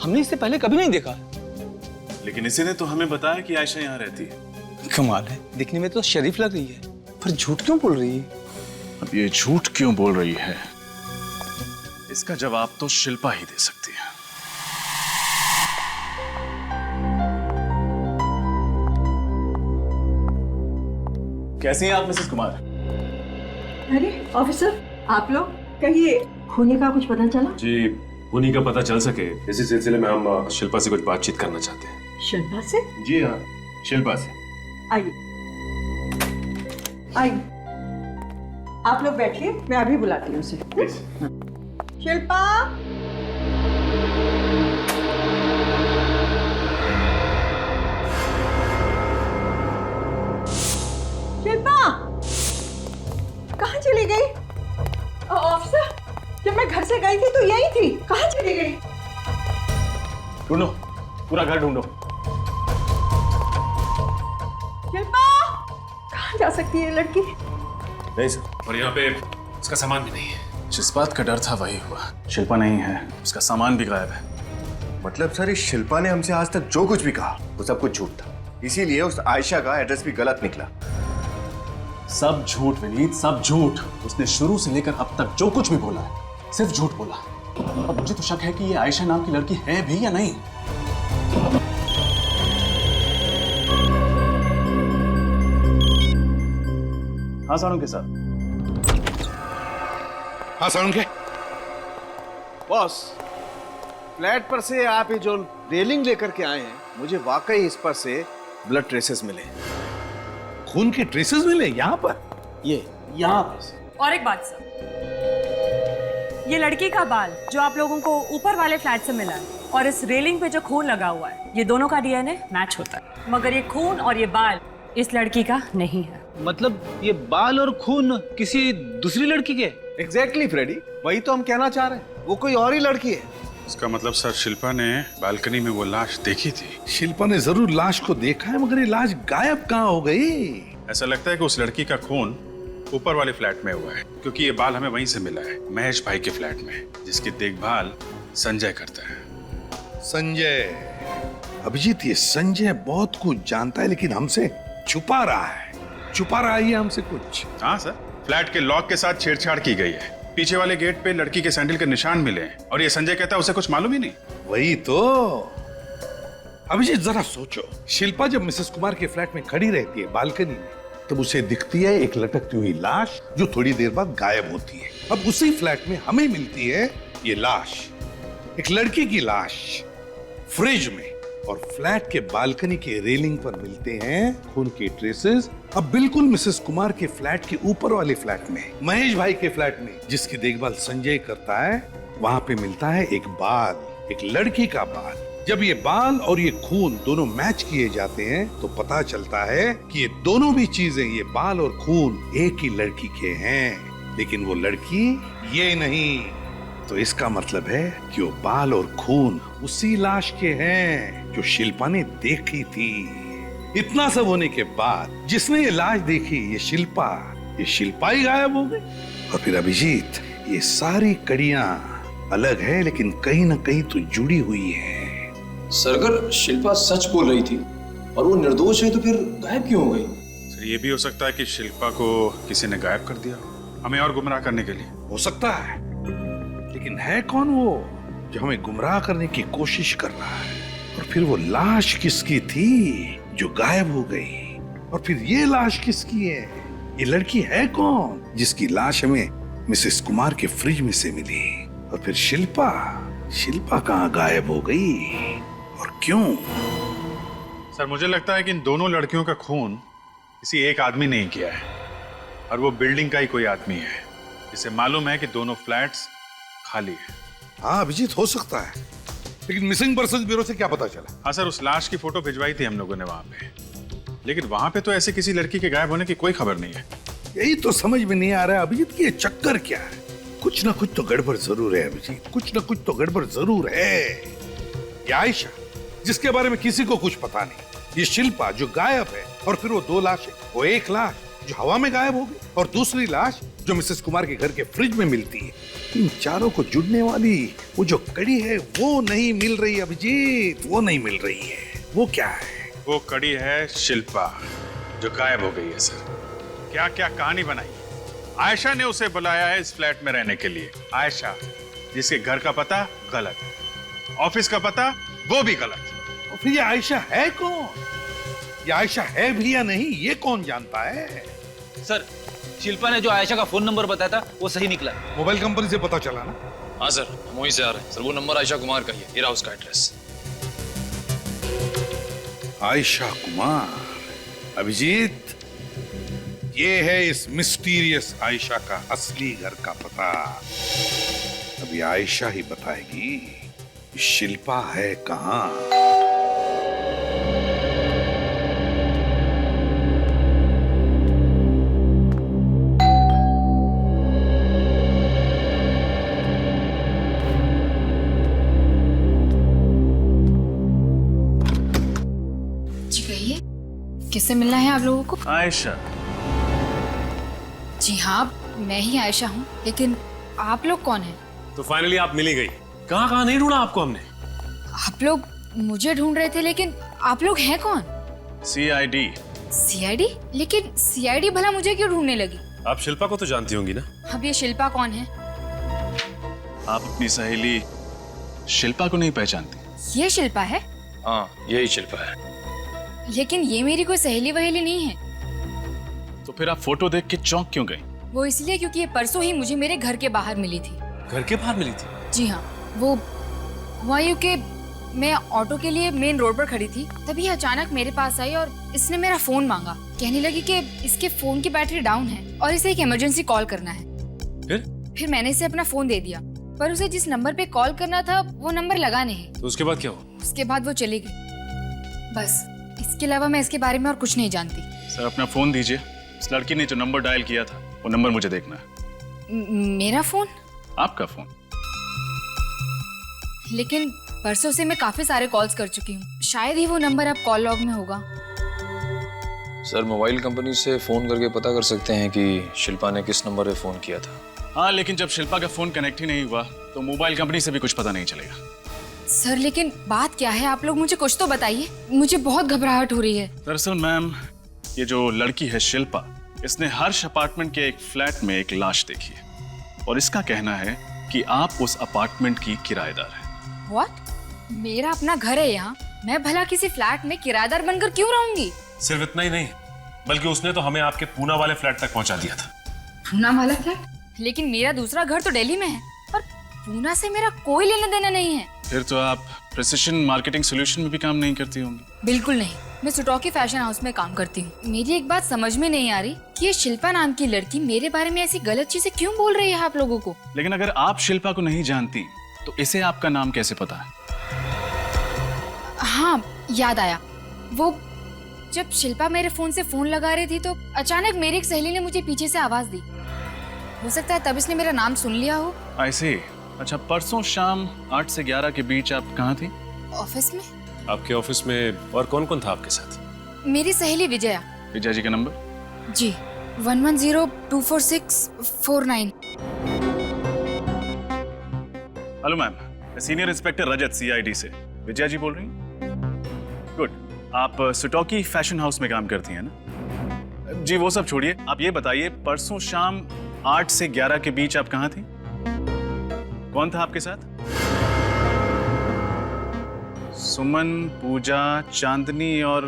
हमने इससे पहले कभी नहीं देखा। लेकिन इसी ने तो हमें बताया कि आयशा यहाँ रहती है। कमाल है, दिखने में तो शरीफ लग रही है, पर झूठ क्यों बोल रही है? अब ये झूठ क्यों बोल रही है, इसका जवाब तो शिल्पा ही दे सकती है। कैसी हैं आप मिसेस कुमार? अरे ऑफिसर, आप लोग कहिए, खूनी का कुछ पता चला? जी उन्हीं का पता चल सके, इसी सिलसिले में हम शिल्पा से कुछ बातचीत करना चाहते हैं। शिल्पा से? जी हाँ, शिल्पा से। आइए आइए, आप लोग बैठिए, मैं अभी बुलाती हूँ उसे। शिल्पा, शिल्पा कहाँ चली गई? ऑफिसर, जब मैं घर से गई थी तो यही थी, कहाँ चली गई? ढूंढो, पूरा घर ढूंढो। शिल्पा, कहाँ जा सकती है लड़की? नहीं सर, और यहाँ पे उसका सामान भी नहीं है। जिस बात का डर था वही हुआ, शिल्पा नहीं है, उसका सामान भी गायब है। मतलब सर, इस शिल्पा ने हमसे आज तक जो कुछ भी कहा वो सब कुछ झूठ था, इसीलिए उस आयशा का एड्रेस भी गलत निकला। सब झूठ विनीत, सब झूठ। उसने शुरू से लेकर अब तक जो कुछ भी बोला है सिर्फ झूठ बोला। अब मुझे तो शक है कि ये आयशा नाम की लड़की है भी या नहीं। हाँ सारुण के साथ। हाँ सारुण के बॉस, फ्लैट पर से आप ये जो रेलिंग लेकर के आए हैं, मुझे वाकई इस पर से ब्लड ट्रेसेस मिले। खून के ट्रेसेस मिले यहाँ पर? ये यहाँ पर। और एक बात सर, ये लड़की का बाल जो आप लोगों को ऊपर वाले फ्लैट से मिला है और इस रेलिंग पे जो खून लगा हुआ है, ये दोनों का डीएनए मैच होता है, मगर ये खून और ये बाल इस लड़की का नहीं है। मतलब ये बाल और खून किसी दूसरी लड़की के? एग्जैक्टली फ्रेडी, वही तो हम कहना चाह रहे हैं, वो कोई और ही लड़की है। इसका मतलब सर, शिल्पा ने बालकनी में वो लाश देखी थी। शिल्पा ने जरूर लाश को देखा है, मगर ये लाश गायब कहाँ हो गई? ऐसा लगता है कि उस लड़की का खून ऊपर वाले फ्लैट में हुआ है, क्योंकि ये बाल हमें वहीं से मिला है, महेश भाई के फ्लैट में, जिसकी देखभाल संजय करता है। संजय? अभिजीत, ये संजय बहुत कुछ जानता है, लेकिन हमसे छुपा रहा है ये हमसे कुछ। हाँ सर, फ्लैट के लॉक के साथ छेड़छाड़ की गई है, पीछे वाले गेट पे लड़की के सैंडल के निशान मिले हैं, और ये संजय कहता है उसे कुछ मालूम ही नहीं। वही तो। अभिजीत जरा सोचो, शिल्पा जब मिसेस कुमार के फ्लैट में खड़ी रहती है बालकनी में, तब उसे दिखती है एक लटकती हुई लाश जो थोड़ी देर बाद गायब होती है। अब उसी फ्लैट में हमें मिलती है ये लाश, एक लड़की की लाश फ्रिज में, और फ्लैट के बालकनी के रेलिंग पर मिलते हैं खून के ट्रेसेस। अब बिल्कुल मिसेस कुमार के फ्लैट के ऊपर वाले फ्लैट में, महेश भाई के फ्लैट में जिसकी देखभाल संजय करता है, वहां पे मिलता है एक बाल, एक लड़की का बाल। जब ये बाल और ये खून दोनों मैच किए जाते हैं तो पता चलता है कि ये दोनों भी चीजें, ये बाल और खून एक ही लड़की के हैं, लेकिन वो लड़की ये नहीं। तो इसका मतलब है कि वो बाल और खून उसी लाश के हैं जो शिल्पा ने देखी थी। इतना सब होने के बाद जिसने ये लाश देखी, ये शिल्पा ही गायब हो गई। और फिर अभिजीत, ये सारी कड़ियां अलग है लेकिन कहीं ना कहीं तो जुड़ी हुई है। सर, अगर शिल्पा सच बोल रही थी और वो निर्दोष है तो फिर गायब क्यों हो गई? सर, ये भी हो सकता है कि शिल्पा को किसी ने गायब कर दिया, हमें और गुमराह करने के लिए। हो सकता है, लेकिन है कौन वो जो हमें गुमराह करने की कोशिश कर रहा है? और फिर वो लाश किसकी थी जो गायब हो गई? और फिर ये लाश किसकी है? ये लड़की है कौन जिसकी लाश हमें मिसेस कुमार के फ्रिज में से मिली? और फिर शिल्पा कहाँ गायब हो गई और क्यों? सर, मुझे लगता है कि इन दोनों लड़कियों का खून किसी एक आदमी ने ही किया है, और वो बिल्डिंग का ही कोई आदमी है जिसे मालूम है कि दोनों फ्लैट्स खाली है। हाँ अभिजीत, हो सकता है, लेकिन मिसिंग पर्सन ब्यूरो से क्या पता चला? हाँ सर, उस लाश की फोटो भिजवाई थी हम लोगों ने वहां पे, लेकिन वहां पे तो ऐसे किसी लड़की के गायब होने की कोई खबर नहीं है। यही तो समझ में नहीं आ रहा है अभिजीत कि ये चक्कर क्या है। कुछ ना कुछ तो गड़बड़ जरूर है अभिजीत, कुछ ना कुछ तो गड़बड़ जरूर है। ये आयशा जिसके बारे में किसी को कुछ पता नहीं, ये शिल्पा जो गायब है, और फिर वो दो लाशें, वो एक लाश जो हवा में गायब हो गई और दूसरी लाश जो मिसेस कुमार के घर के फ्रिज में मिलती है। इन चारों को जुड़ने वाली वो जो कड़ी है वो नहीं मिल रही अभिजीत, वो नहीं मिल रही है। वो क्या है? वो कड़ी है शिल्पा जो गायब हो गई है। सर, क्या क्या कहानी बनाई। आयशा ने उसे बुलाया है इस फ्लैट में रहने के लिए। आयशा जिसके घर का पता गलत, ऑफिस का पता वो भी गलत। और फिर ये आयशा है कौन? ये आयशा है भी या नहीं, ये कौन जानता है? सर, शिल्पा ने जो आयशा का फोन नंबर बताया था वो सही निकला। मोबाइल कंपनी से पता चला ना? हाँ सर, हम वहीं से आ रहे हैं। सर, वो नंबर आयशा कुमार का ही है, ये रहा उसका एड्रेस। आयशा कुमार। अभिजीत, ये है इस मिस्टीरियस आयशा का असली घर का पता। अभी आयशा ही बताएगी शिल्पा है कहां। किससे मिलना है आप लोगों को? आयशा। जी हाँ, मैं ही आयशा हूँ, लेकिन आप लोग कौन हैं? तो फाइनली आप मिली गई। कहाँ नहीं ढूंढा आपको हमने। आप लोग मुझे ढूंढ रहे थे, लेकिन आप लोग हैं कौन? CID। CID? लेकिन CID भला मुझे क्यों ढूंढने लगी? आप शिल्पा को तो जानती होंगी ना? अब ये शिल्पा कौन है? आप अपनी सहेली शिल्पा को नहीं पहचानती? ये शिल्पा है? हाँ, यही शिल्पा है। लेकिन ये मेरी कोई सहेली वहेली नहीं है। तो फिर आप फोटो देख के चौंक क्यों गई? वो इसलिए क्योंकि ये परसों ही मुझे मेरे घर के बाहर मिली थी। घर के बाहर मिली थी? जी हाँ, वो हुआ यूं कि मैं ऑटो के लिए मेन रोड पर खड़ी थी, तभी अचानक मेरे पास आई और इसने मेरा फोन मांगा। कहने लगी कि इसके फोन की बैटरी डाउन है और इसे एक इमरजेंसी कॉल करना है। फिर मैंने इसे अपना फोन दे दिया, पर उसे जिस नंबर पे कॉल करना था वो नंबर लगा नहीं। तो उसके बाद क्या हुआ? उसके बाद वो चली गई। बस, इसके अलावा मैं इसके बारे में और कुछ नहीं जानती। सर, अपना फोन दीजिए। इस लड़की ने जो नंबर डायल किया था वो नंबर मुझे देखना है। मेरा फोन? आपका फोन। लेकिन परसों से मैं काफी सारे कॉल्स कर चुकी हूँ, शायद ही वो नंबर अब कॉल लॉग में होगा। सर, मोबाइल कंपनी से फोन करके पता कर सकते हैं कि शिल्पा ने किस नंबर पे फोन किया था। हाँ, लेकिन जब शिल्पा का फोन कनेक्ट ही नहीं हुआ तो मोबाइल कंपनी से भी कुछ पता नहीं चलेगा। सर, लेकिन बात क्या है? आप लोग मुझे कुछ तो बताइए, मुझे बहुत घबराहट हो रही है। दरअसल मैम, ये जो लड़की है शिल्पा, इसने हर्ष अपार्टमेंट के एक फ्लैट में एक लाश देखी है और इसका कहना है कि आप उस अपार्टमेंट की किराएदार हैं। व्हाट? मेरा अपना घर है यहाँ, मैं भला किसी फ्लैट में किराएदार बनकर क्यों रहूंगी? सिर्फ इतना ही नहीं, बल्कि उसने तो हमें आपके पूना वाले फ्लैट तक पहुंचा दिया था। पूना वाला फ्लैट? लेकिन मेरा दूसरा घर तो दिल्ली में है और पूना से मेरा कोई लेना देना नहीं है। फिर तो आप प्रिसिशन मार्केटिंग सॉल्यूशन में भी काम नहीं करती होंगी। बिल्कुल नहीं, मैं सुटोकी फैशन हाउस में काम करती हूँ। मेरी एक बात समझ में नहीं आ रही कि ये शिल्पा नाम की लड़की मेरे बारे में ऐसी गलत चीजें क्यों बोल रही है आप लोगों को। लेकिन अगर आप शिल्पा को नहीं जानती तो इसे आपका नाम कैसे पता है? हाँ, याद आया। वो जब शिल्पा मेरे फोन से फोन लगा रही थी तो अचानक मेरी एक सहेली ने मुझे पीछे से आवाज दी। हो सकता है तब इसने मेरा नाम सुन लिया हो। I see। अच्छा, परसों शाम 8 से 11 के बीच आप कहाँ थी? ऑफिस में। आपके ऑफिस में और कौन कौन था आपके साथ? मेरी सहेली विजया। विजय जी का नंबर? जी 11024649। हेलो मैम, सीनियर इंस्पेक्टर रजत CID से। विजया जी बोल रही हैं? गुड। आप सुटोकी फैशन हाउस में काम करती हैं ना? जी वो सब छोड़िए, आप ये बताइए परसों शाम 8 से 11 के बीच आप कहाँ थी? कौन था आपके साथ? सुमन, पूजा, चांदनी और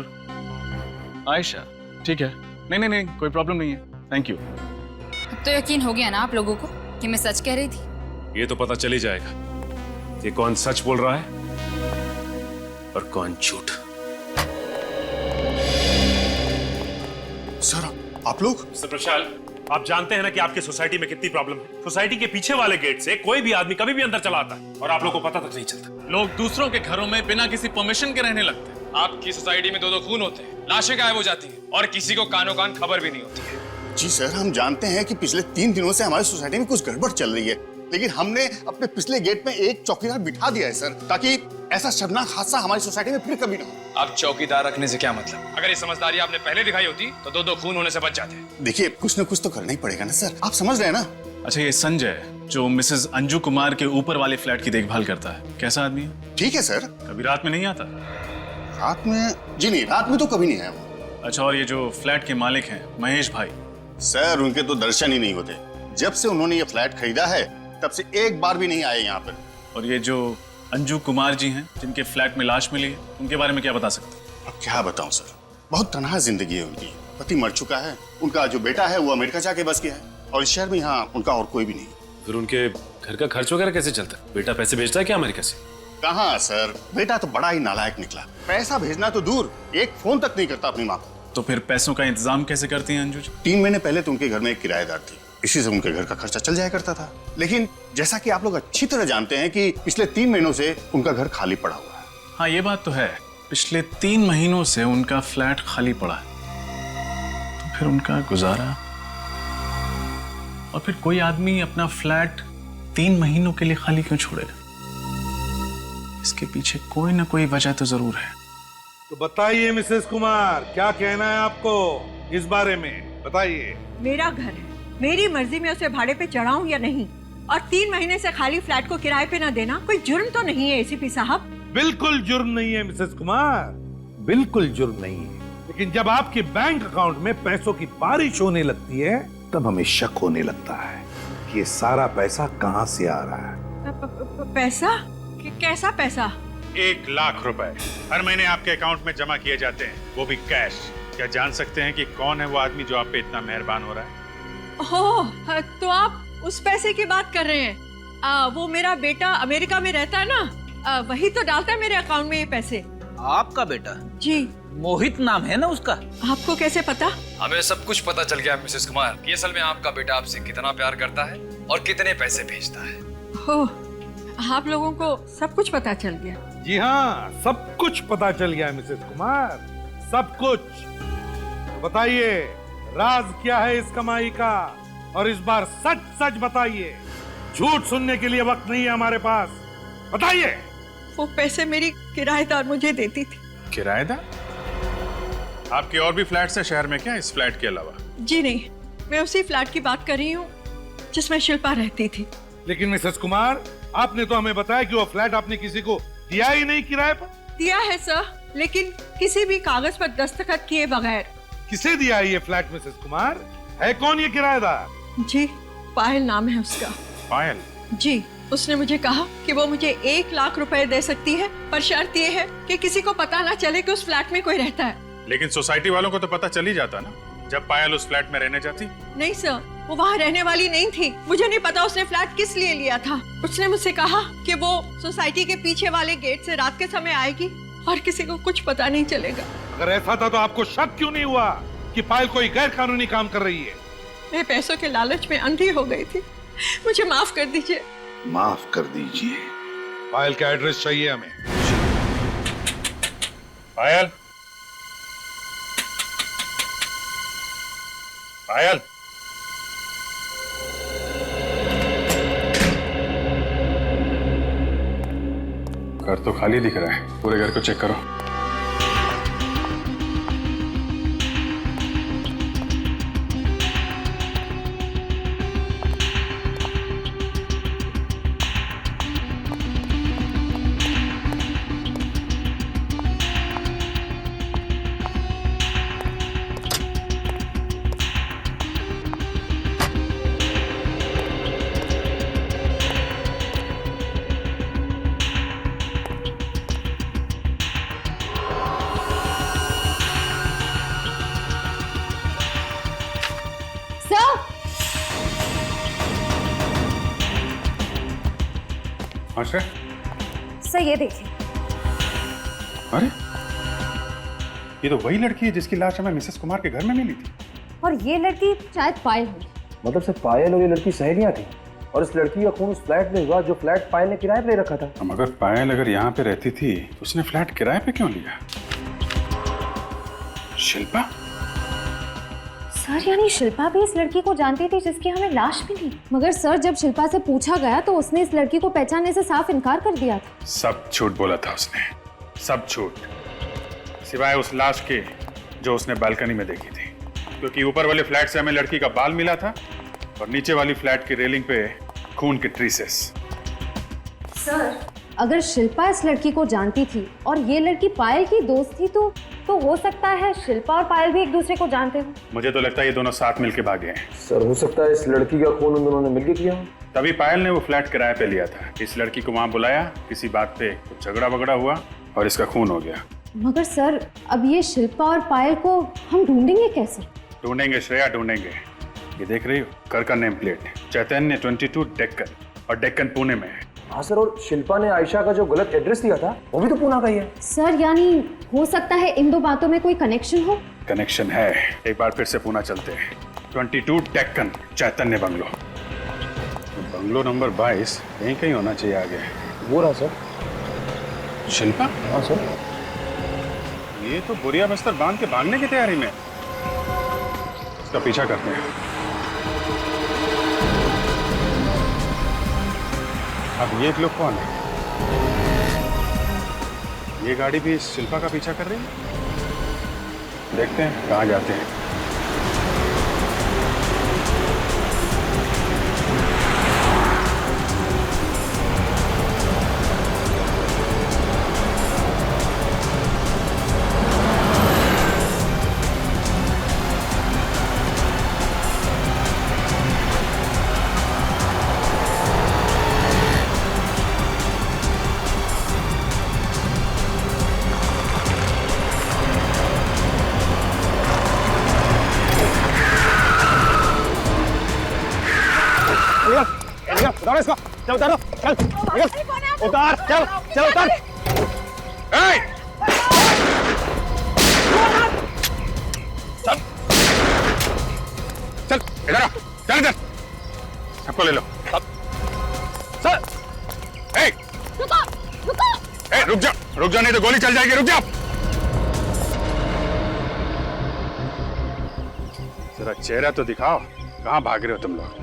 आयशा। ठीक है, नहीं कोई प्रॉब्लम नहीं है, थैंक यू। अब तो यकीन हो गया ना आप लोगों को कि मैं सच कह रही थी। ये तो पता चल ही जाएगा कि कौन सच बोल रहा है और कौन झूठ। सर आप लोग? मिस्टर प्रशाल, आप जानते हैं ना कि आपकी सोसाइटी में कितनी प्रॉब्लम है। सोसाइटी के पीछे वाले गेट से कोई भी आदमी कभी भी अंदर चला आता है और आप लोगों को पता तक नहीं चलता। लोग दूसरों के घरों में बिना किसी परमिशन के रहने लगते हैं। आपकी सोसाइटी में 2-2 खून होते हैं, लाशें गायब हो जाती हैं और किसी को कानो कान खबर भी नहीं होती है। जी सर, हम जानते हैं कि पिछले 3 दिनों से हमारी सोसाइटी में कुछ गड़बड़ चल रही है, लेकिन हमने अपने पिछले गेट में एक चौकीदार बिठा दिया है सर, ताकि ऐसा शर्मनाक हादसा हमारी सोसाइटी में फिर कभी ना हो। आप चौकीदार रखने से क्या मतलब? अगर ये समझदारी आपने पहले दिखाई होती तो 2-2 खून होने से बच जाते। देखिए, कुछ न कुछ तो करना ही पड़ेगा ना सर, आप समझ रहे हैं ना? अच्छा, ये संजय जो मिसेस अंजू कुमार के ऊपर वाले फ्लैट की देखभाल करता है, कैसा आदमी है? ठीक है सर। कभी रात में नहीं आता? रात में? जी नहीं, रात में तो कभी नहीं आया वो। अच्छा, और ये जो फ्लैट के मालिक हैं महेश भाई? सर उनके तो दर्शन ही नहीं होते। जब से उन्होंने ये फ्लैट खरीदा है तब से एक बार भी नहीं आए यहाँ पर। और ये जो अंजू कुमार जी हैं जिनके फ्लैट में लाश मिली है, उनके बारे में क्या बता सकते हैं? अब क्या बताऊं सर, बहुत तनहा जिंदगी है उनकी। पति मर चुका है, उनका जो बेटा है वो अमेरिका जाके बस गया है और इस शहर में यहाँ उनका और कोई भी नहीं। फिर उनके घर का खर्च वगैरह कैसे चलता है? बेटा पैसे भेजता है क्या अमेरिका से? कहाँ सर, बेटा तो बड़ा ही नालायक निकला। पैसा भेजना तो दूर, एक फोन तक नहीं करता अपनी माँ को। तो फिर पैसों का इंतजाम कैसे करती हैं अंजू जी? 3 महीने पहले तो उनके घर में एक किराएदार थी, इसी से उनके घर का खर्चा चल जाया करता था। लेकिन जैसा कि आप लोग अच्छी तरह जानते हैं कि पिछले 3 महीनों से उनका घर खाली पड़ा हुआ है। हाँ, ये बात तो है, पिछले 3 महीनों से उनका फ्लैट खाली पड़ा है। तो फिर उनका गुजारा? और फिर कोई आदमी अपना फ्लैट 3 महीनों के लिए खाली क्यों छोड़ेगा? इसके पीछे कोई ना कोई वजह तो जरूर है। तो बताइए मिसेस कुमार, क्या कहना है आपको इस बारे में, बताइए। मेरा घर है, मेरी मर्जी में उसे भाड़े पे चढ़ाऊं या नहीं, और 3 महीने से खाली फ्लैट को किराए पे न देना कोई जुर्म तो नहीं है एसीपी साहब? बिल्कुल जुर्म नहीं है मिसेस कुमार, बिल्कुल जुर्म नहीं है। लेकिन जब आपके बैंक अकाउंट में पैसों की बारिश होने लगती है तब हमें शक होने लगता है कि ये सारा पैसा कहां से आ रहा है। पैसा? कैसा पैसा? 1 लाख रुपए हर महीने आपके अकाउंट में जमा किए जाते हैं, वो भी कैश। क्या जान सकते हैं कि कौन है वो आदमी जो आप पे इतना मेहरबान हो रहा है? ओह, तो आप उस पैसे की बात कर रहे हैं? वो मेरा बेटा अमेरिका में रहता है ना, वही तो डालता है मेरे अकाउंट में ये पैसे। आपका बेटा? जी। मोहित नाम है ना उसका? आपको कैसे पता? हमें सब कुछ पता चल गया मिसेस कुमार कि असल में आपका बेटा आपसे कितना प्यार करता है और कितने पैसे भेजता है। ओह, आप लोगों को सब कुछ पता चल गया? जी हाँ, सब कुछ पता चल गया मिसेस कुमार, सब कुछ। तो बताइए, राज क्या है इस कमाई का? और इस बार सच सच बताइए, झूठ सुनने के लिए वक्त नहीं है हमारे पास, बताइए। वो पैसे मेरी किराएदार मुझे देती थी। किराएदार? आपके और भी फ्लैट्स है शहर में क्या, इस फ्लैट के अलावा? जी नहीं, मैं उसी फ्लैट की बात कर रही हूँ जिसमें शिल्पा रहती थी। लेकिन मिसेस कुमार, आपने तो हमें बताया कि वो फ्लैट आपने किसी को दिया ही नहीं किराए पर। दिया है सर, लेकिन किसी भी कागज पर दस्तखत किए बगैर। किसे दिया है ये फ्लैट मिसेस कुमार? है कौन ये किराएदार? जी, पायल नाम है उसका। पायल? जी, उसने मुझे कहा कि वो मुझे 1 लाख रुपए दे सकती है, पर शर्त ये है कि किसी को पता ना चले कि उस फ्लैट में कोई रहता है। लेकिन सोसाइटी वालों को तो पता चल ही जाता ना जब पायल उस फ्लैट में रहने जाती। नहीं सर, वो वहाँ रहने वाली नहीं थी। मुझे नहीं पता उसने फ्लैट किस लिए लिया था। उसने मुझसे कहा कि वो सोसाइटी के पीछे वाले गेट से रात के समय आएगी और किसी को कुछ पता नहीं चलेगा। अगर ऐसा था तो आपको शक क्यों नहीं हुआ कि पायल कोई गैर कानूनी काम कर रही है? मैं पैसों के लालच में अंधी हो गई थी, मुझे माफ कर दीजिए। माफ कर दीजिए। पायल का एड्रेस चाहिए हमें। पायल, पायल, घर तो खाली दिख रहा है, पूरे घर को चेक करो। अच्छा, सर ये देखिए। अरे ये तो वही लड़की है जिसकी लाश हमें मिसेस कुमार के घर में मिली थी। और ये लड़की शायद पायल होगी। मतलब सिर्फ पायल और ये लड़की सहेलियां थी और इस लड़की का खून उस फ्लैट में हुआ जो फ्लैट पायल ने किराए पे ले रखा था। मगर पायल अगर यहाँ पे रहती थी तो उसने फ्लैट किराए पे क्यों लिया? शिल्पा? सर यानी शिल्पा भी इस लड़की को जानती थी जिसकी हमें लाश मिली। मगर सर जब शिल्पा से पूछा गया तो उसने इस लड़की को पहचानने से साफ इनकार कर दिया था। सब झूठ बोला था उसने, सब झूठ, सिवाय उस लाश के जो उसने बालकनी में देखी थी। क्योंकि ऊपर वाले फ्लैट से हमें लड़की का बाल मिला था और नीचे वाली फ्लैट की रेलिंग पे खून के ट्रेसेस। सर अगर शिल्पा इस लड़की को जानती थी और ये लड़की पायल की दोस्त थी तो हो सकता है शिल्पा और पायल भी एक दूसरे को जानते हो। मुझे तो लगता है ये दोनों साथ मिलके भागे हैं। सर हो सकता है इस लड़की का खून उन दोनों ने मिलकर किया। तभी पायल ने वो फ्लैट किराए पे लिया था। इस लड़की को वहां बुलाया, किसी बात पे कुछ झगड़ा वगड़ा हुआ और इसका खून हो गया। मगर सर अब ये शिल्पा और पायल को हम ढूंढेंगे कैसे? ढूंढेंगे श्रेया, ढूंढेंगे। ये देख रही हो घर का नेम प्लेट, चैतन्य 22 डेक्कन, और डेक्कन पुणे में है। हाँ सर, और शिल्पा ने आयशा का जो गलत एड्रेस दिया था वो भी तो पूना का ही है। सर यानी हो सकता है इन दो बातों में कोई कनेक्शन हो। कनेक्शन है। एक बार फिर से पूना चलते हैं। 22 डेक्कन, चैतन्य बंगलो, बंगलो नंबर 22 यहीं कहीं होना चाहिए आगे। वो रहा सर। शिल्पा? हाँ सर। ये तो बुरिया बस्तर बांध के भागने की तैयारी में। इसका पीछा करते हैं। अब ये लोग कौन है? ये गाड़ी भी शिल्पा का पीछा कर रही है। देखते हैं कहाँ जाते हैं। उतारो इसको, चल उतारो, चल, निकल, उतार, चल, चल उतार। ए! चल, चल, इधर आ, चल इधर, सबको ले लो। सर, ए! ए, रुक जा नहीं तो गोली चल जाएगी, रुक जा। जरा चेहरा तो दिखाओ, कहाँ भाग रहे हो तुम लोग?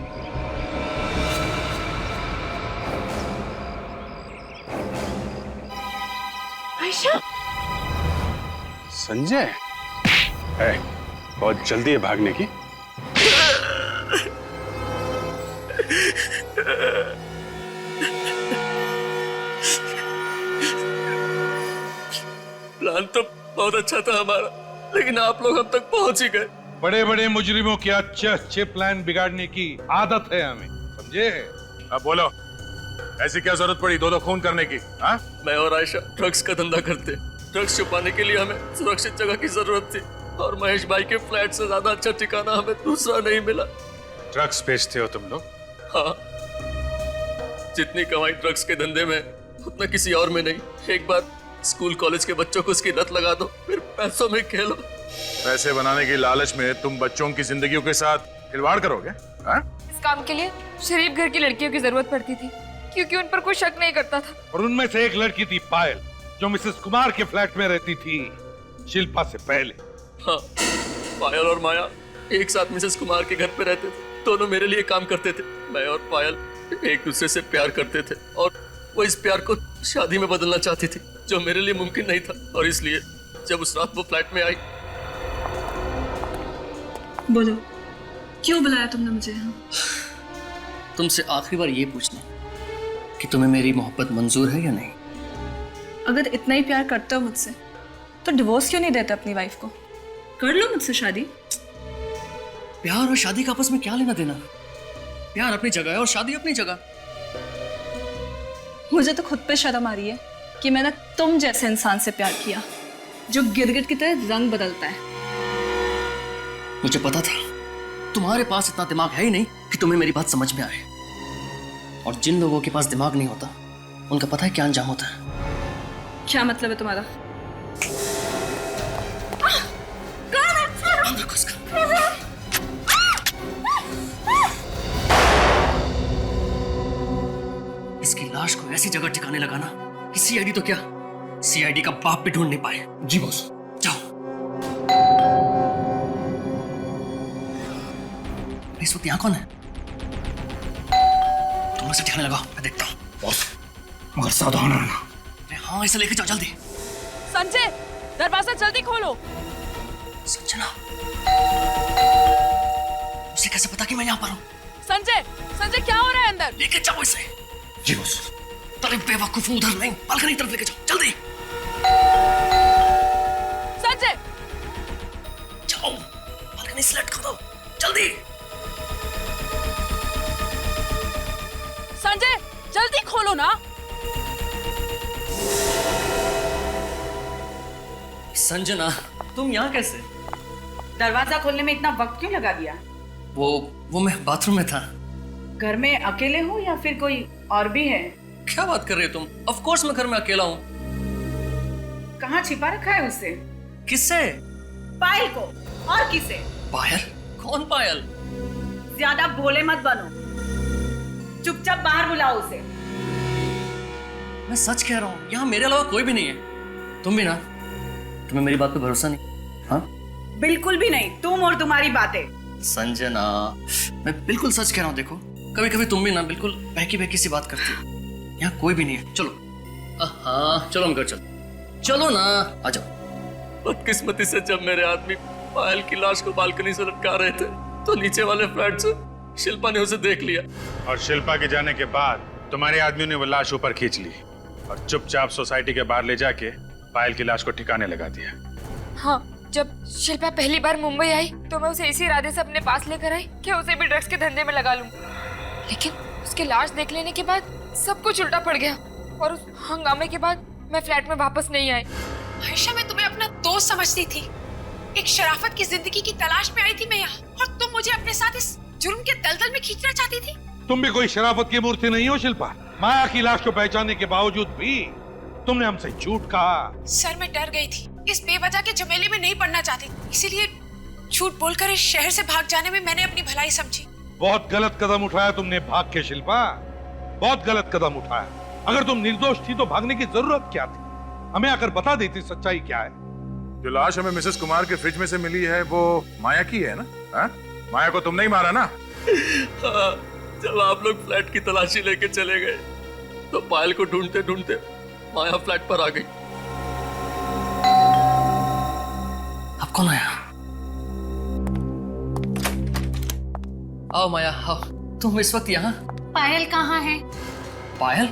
आयशा? संजय? बहुत जल्दी है भागने की। प्लान तो बहुत अच्छा था हमारा, लेकिन आप लोग अब तक पहुंच ही गए। बड़े बड़े मुजरिमों के अच्छे अच्छे प्लान बिगाड़ने की आदत है हमें, समझे? अब बोलो, ऐसी क्या जरूरत पड़ी दो खून करने की? हाँ? मैं और आयशा ड्रग्स का धंधा करते, ड्रग्स छुपाने के लिए हमें सुरक्षित जगह की जरूरत थी और महेश भाई के फ्लैट से ज्यादा अच्छा ठिकाना हमें दूसरा नहीं मिला। ड्रग्स बेचते हो तुम लोग? हाँ, जितनी कमाई ड्रग्स के धंधे में उतना किसी और में नहीं। एक बार स्कूल कॉलेज के बच्चों को उसकी लत लगा दो, फिर पैसों में खेलो। पैसे बनाने की लालच में तुम बच्चों की जिंदगियों के साथ खिलवाड़ करोगे? हाँ? इस काम के लिए शरीफ घर की लड़कियों की जरूरत पड़ती थी क्योंकि उन पर कोई शक नहीं करता था। और उनमें से एक लड़की थी पायल, जो मिसेस कुमार के फ्लैट में रहती थी शिल्पा से पहले। हाँ, पायल और माया एक साथ मिसेस कुमार के घर पे रहते थे। दोनों मेरे लिए काम करते थे। मैं और पायल एक दूसरे से प्यार करते थे और वो इस प्यार को शादी में बदलना चाहती थी, जो मेरे लिए मुमकिन नहीं था। और इसलिए जब उस रात वो फ्लैट में आई। बोलो, क्यों बुलाया तुमने मुझे यहाँ? तुमसे आखिरी बार ये पूछना कि तुम्हें मेरी मोहब्बत मंजूर है या नहीं। अगर इतना ही प्यार करते हो मुझसे तो डिवोर्स क्यों नहीं देते अपनी वाइफ को? कर लो मुझसे शादी। प्यार और शादी का आपस में क्या लेना देना? प्यार अपनी जगह है और शादी अपनी जगह। मुझे तो खुद पे शर्म आ रही है कि मैंने तुम जैसे इंसान से प्यार किया जो गिरगिट की तरह रंग बदलता है। मुझे पता था तुम्हारे पास इतना दिमाग है ही नहीं कि तुम्हें मेरी बात समझ में आए। और जिन लोगों के पास दिमाग नहीं होता उनका पता है क्या अंजाम होता है। क्या मतलब है तुम्हारा? इसकी लाश को ऐसी जगह ठिकाने लगाना कि सीआईडी तो क्या, सीआईडी का बाप भी ढूंढ नहीं पाए। जी बॉस, जाओ। इस वक्त यहाँ कौन है? तुम से ठिकाने लगाओ, मैं देखता हूँ। बॉस, मगर सावधान रहना। हाँ, इसे लेके जाओ जल्दी। संजय, दरवाजा जल्दी खोलो। संजना, उसे कैसे पता कि मैं यहाँ पर हूँ? संजय, संजय क्या हो रहा है अंदर? लेके जाओ इसे। जी बॉस। अरे बेवकूफ, उधर नहीं, बालकनी तरफ लेके जाओ जल्दी। संजय, जाओ, बालकनी सेलेक्ट कर दो जल्दी। संजय, जल्दी खोलो ना। संजना, तुम यहाँ कैसे? दरवाजा खोलने में इतना वक्त क्यों लगा दिया? वो मैं बाथरूम में था। घर में अकेले हो या फिर कोई और भी है? क्या बात कर रही हो तुम? ऑफ कोर्स मैं घर में अकेला हूँ। कहाँ छिपा रखा है उसे? किससे? पायल को। और किसे? पायल? कौन पायल? ज्यादा भोले मत बनो, चुपचाप बाहर बुलाओ उसे। मैं सच कह रहा हूँ, यहाँ मेरे अलावा कोई भी नहीं है। तुम भी ना? तुम्हें मेरी बात पे भरोसा नहीं? हाँ? बिल्कुल भी नहीं, तुम और तुम्हारी बातें। संजना, मैं बिल्कुल सच कह रहा हूँ। देखो, कभी कभी तुम भी ना बिल्कुल बहकी बहकी सी बात करती हो। यहाँ कोई भी नहीं है। चलो। हाँ, चलो हम घर चलो। चलो ना, आ जाओ। बदकिस्मती से जब मेरे आदमी पायल की लाश को बालकनी से लटका रहे थे तो नीचे वाले फ्लैट से शिल्पा ने उसे देख लिया। और शिल्पा के जाने के बाद तुम्हारे आदमियों ने वो लाश ऊपर खींच ली और चुपचाप सोसाइटी के बाहर ले जाके पायल की लाश को ठिकाने लगा दिया। हाँ, जब शिल्पा पहली बार मुंबई आई तो मैं उसे इसी इरादे से अपने पास लेकर आई कि उसे भी ड्रग्स के धंधे में लगा लूं। लेकिन उसकी लाश देख लेने के बाद सब कुछ उल्टा पड़ गया और उस हंगामे के बाद मैं फ्लैट में वापस नहीं आई। आयशा, मैं तुम्हें अपना दोस्त समझती थी। एक शराफत की जिंदगी की तलाश में आई थी मैं यहाँ, और तुम मुझे अपने साथ इस जुर्म के दलदल में खींचना चाहती थी। तुम भी कोई शराफत की मूर्ति नहीं हो शिल्पा। माया की लाश को पहचानने के बावजूद भी तुमने हमसे झूठ कहा। सर, मैं डर गई थी, इस बेवजह के झमेले में नहीं पड़ना चाहती, इसीलिए झूठ बोलकर इस शहर से भाग जाने में मैंने अपनी भलाई समझी। बहुत गलत कदम उठाया तुमने भाग के शिल्पा, बहुत गलत कदम उठाया। अगर तुम निर्दोष थी तो भागने की जरूरत क्या थी? हमें आकर बता देती सच्चाई क्या है। जो लाश हमें मिसेस कुमार के फ्रिज में से मिली है वो माया की है ना? हाँ? माया को तुमने ही मारा ना? हाँ, जब आप लोग फ्लैट की तलाशी लेके चले गए तो पायल को ढूंढते ढूंढते माया फ्लैट पर आ गई। अब कौन आया? आओ माया, आओ। तुम इस वक्त यहाँ? पायल कहाँ है? पायल?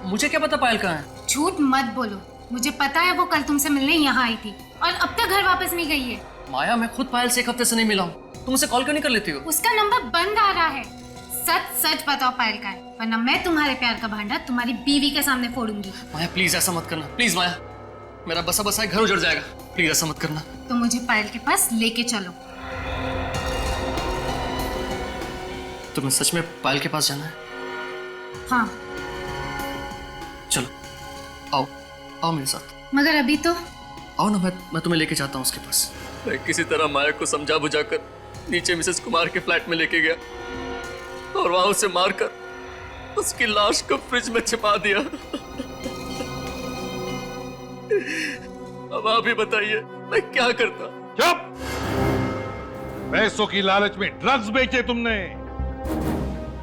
मुझे क्या पता पायल कहाँ है? झूठ मत बोलो, मुझे पता है वो कल तुमसे मिलने यहाँ आई थी और अब तक घर वापस नहीं गई है। माया, मैं खुद पायल से एक हफ्ते से नहीं मिला हूँ। तुम उसे कॉल क्यों नहीं कर लेती हो? उसका नंबर बंद आ रहा है। सच सच बताओ पायल का है, वरना मैं तुम्हारे प्यार का भांडा तुम्हारी बीवी के सामने फोड़ूंगी। माया प्लीज ऐसा मत करना, प्लीज माया। मेरा बसा बसा घर उजड़ जाएगा। प्लीज ऐसा मत करना। तो मुझे पायल के पास लेके चलो। तुम्हें सच में पायल के पास जाना है? हाँ, चलो आओ आओ मेरे साथ। मगर अभी तो आओ ना, मैं तुम्हें लेके जाता हूँ उसके पास। मैं किसी तरह माया को समझा बुझाकर नीचे मिसेस कुमार के फ्लैट में लेके गया और वहां उसे मारकर उसकी लाश को फ्रिज में छिपा दिया। अब आप ही बताइए मैं क्या करता? चुप! पैसों की लालच में ड्रग्स बेचे तुमने,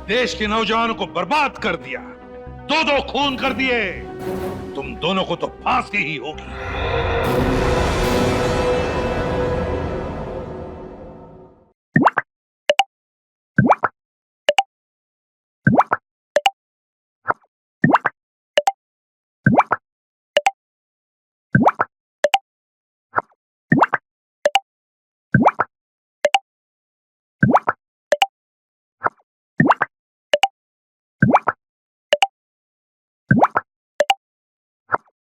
देश के नौजवानों को बर्बाद कर दिया, दो खून कर दिए। तुम दोनों को तो फांसी ही होगी।